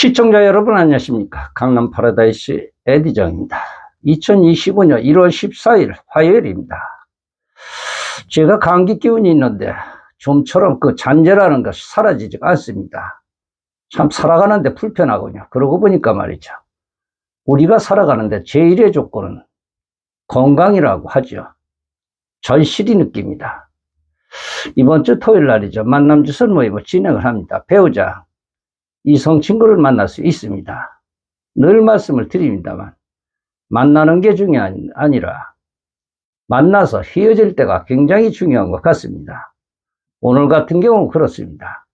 시청자 여러분 안녕하십니까. 강남 파라다이스 에디정입니다. 2025년 1월 14일 화요일입니다. 제가 감기 기운이 있는데 좀처럼 그 잔재라는 것이 사라지지 않습니다. 참 살아가는데 불편하군요. 그러고 보니까 말이죠. 우리가 살아가는데 제일의 조건은 건강이라고 하죠. 절실히 느낍니다. 이번 주 토요일 날이죠. 만남주선 모임을 진행을 합니다. 배우자 이성 친구를 만날 수 있습니다. 늘 말씀을 드립니다만 만나는 게 중요한 아니라 만나서 헤어질 때가 굉장히 중요한 것 같습니다. 오늘 같은 경우는 그렇습니다.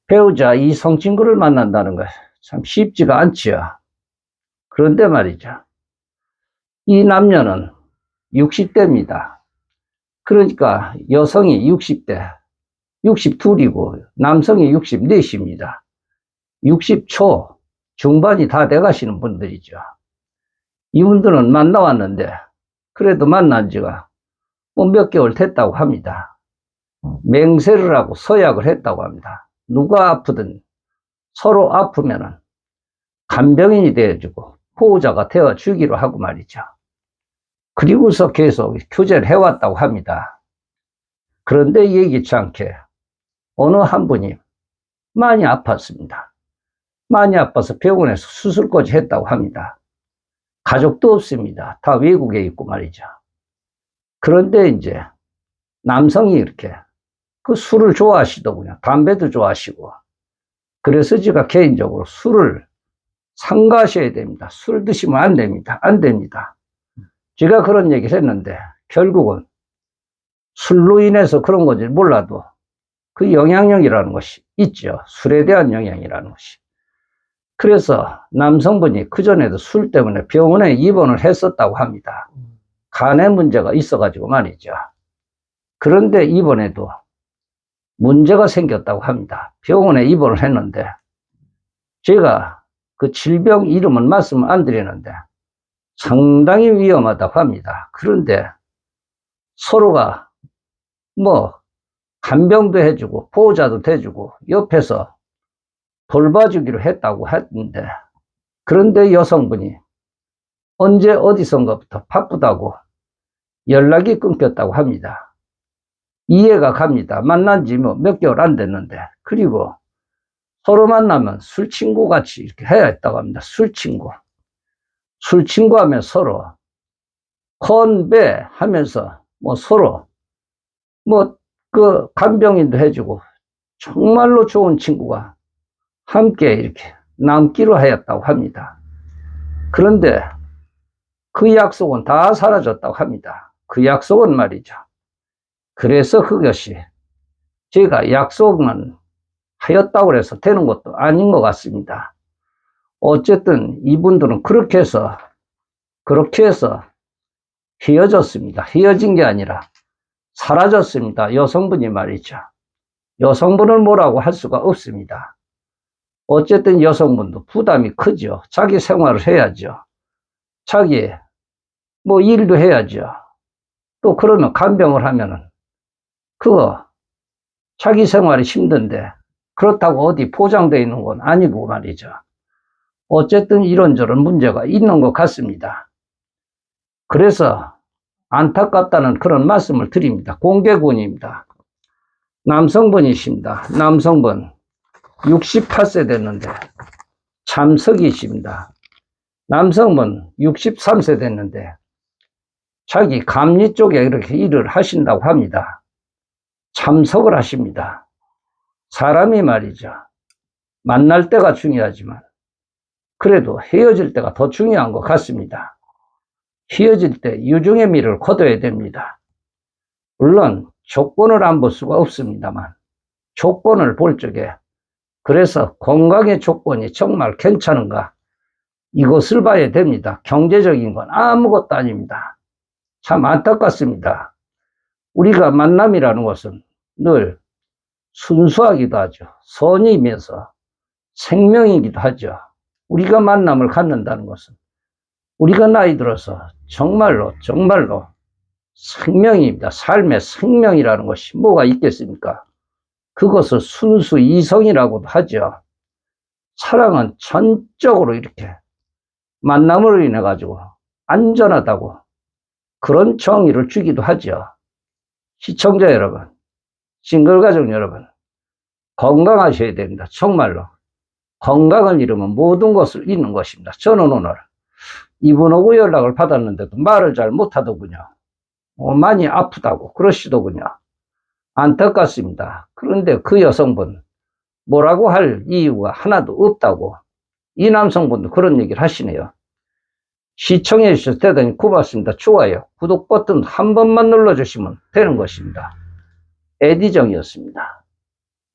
배우자 이성 친구를 만난다는 것 참 쉽지가 않지요. 그런데 말이죠. 이 남녀는 60대입니다. 그러니까 여성이 60대, 62이고 남성이 64입니다. 60초 중반이 다 돼가시는 분들이죠. 이분들은 만나왔는데 그래도 만난 지가 몇 개월 됐다고 합니다. 맹세를 하고 서약을 했다고 합니다. 누가 아프든 서로 아프면은 간병인이 되어주고 보호자가 되어주기로 하고 말이죠. 그리고서 계속 교제를 해왔다고 합니다. 그런데 예기치 않게 어느 한 분이 많이 아팠습니다. 많이 아파서 병원에서 수술까지 했다고 합니다. 가족도 없습니다. 다 외국에 있고 말이죠. 그런데 이제 남성이 이렇게 그 술을 좋아하시더군요. 담배도 좋아하시고. 그래서 제가 개인적으로 술을 삼가셔야 됩니다. 술 드시면 안 됩니다. 안 됩니다. 제가 그런 얘기를 했는데 결국은 술로 인해서 그런 건지 몰라도 그 영향력이라는 것이 있죠. 술에 대한 영향이라는 것이. 그래서 남성분이 그전에도 술 때문에 병원에 입원을 했었다고 합니다. 간에 문제가 있어가지고 말이죠. 그런데 이번에도 문제가 생겼다고 합니다. 병원에 입원을 했는데 제가 그 질병 이름은 말씀을 안 드리는데 상당히 위험하다고 합니다. 그런데 서로가 간병도 해주고 보호자도 돼주고 옆에서 돌봐주기로 했다고 했는데 그런데 여성분이 언제 어디선가부터 바쁘다고 연락이 끊겼다고 합니다. 이해가 갑니다. 만난 지 몇 개월 안 됐는데 그리고 서로 만나면 술친구 같이 이렇게 해야 했다고 합니다. 술친구 하면 서로 건배 하면서 서로 그 간병인도 해주고 정말로 좋은 친구가 함께 이렇게 남기로 하였다고 합니다. 그런데 그 약속은 다 사라졌다고 합니다. 그 약속은 말이죠. 그래서 그것이 제가 약속만 하였다고 해서 되는 것도 아닌 것 같습니다. 어쨌든 이분들은 그렇게 해서 헤어졌습니다. 헤어진 게 아니라 사라졌습니다. 여성분이 말이죠. 여성분을 뭐라고 할 수가 없습니다. 어쨌든 여성분도 부담이 크죠. 자기 생활을 해야죠. 자기 일도 해야죠. 또 그러면 간병을 하면은 그거 자기 생활이 힘든데 그렇다고 어디 보장되어 있는 건 아니고 말이죠. 어쨌든 이런저런 문제가 있는 것 같습니다. 그래서 안타깝다는 그런 말씀을 드립니다. 공개군입니다. 남성분이십니다. 남성분 68세 됐는데 참석이십니다. 남성분 63세 됐는데 자기 감리 쪽에 이렇게 일을 하신다고 합니다. 참석을 하십니다. 사람이 말이죠. 만날 때가 중요하지만 그래도 헤어질 때가 더 중요한 것 같습니다. 헤어질 때 유중의 미를 거둬야 됩니다. 물론 조건을 안 볼 수가 없습니다만 조건을 볼 적에 그래서 건강의 조건이 정말 괜찮은가 이것을 봐야 됩니다. 경제적인 건 아무것도 아닙니다. 참 안타깝습니다. 우리가 만남이라는 것은 늘 순수하기도 하죠. 선이면서 생명이기도 하죠. 우리가 만남을 갖는다는 것은 우리가 나이 들어서 정말로 생명입니다. 삶의 생명이라는 것이 뭐가 있겠습니까? 그것을 순수 이성이라고도 하죠. 사랑은 전적으로 이렇게 만남으로 인해 가지고 안전하다고 그런 정의를 주기도 하죠. 시청자 여러분, 싱글 가족 여러분, 건강하셔야 됩니다. 정말로. 건강을 잃으면 모든 것을 잃는 것입니다. 저는 오늘 이분하고 연락을 받았는데도 말을 잘 못하더군요. 많이 아프다고 그러시더군요. 안타깝습니다. 그런데 그 여성분 뭐라고 할 이유가 하나도 없다고 이 남성분도 그런 얘기를 하시네요. 시청해 주셔서 대단히 고맙습니다. 좋아요, 구독 버튼 한 번만 눌러주시면 되는 것입니다. 에디정이었습니다.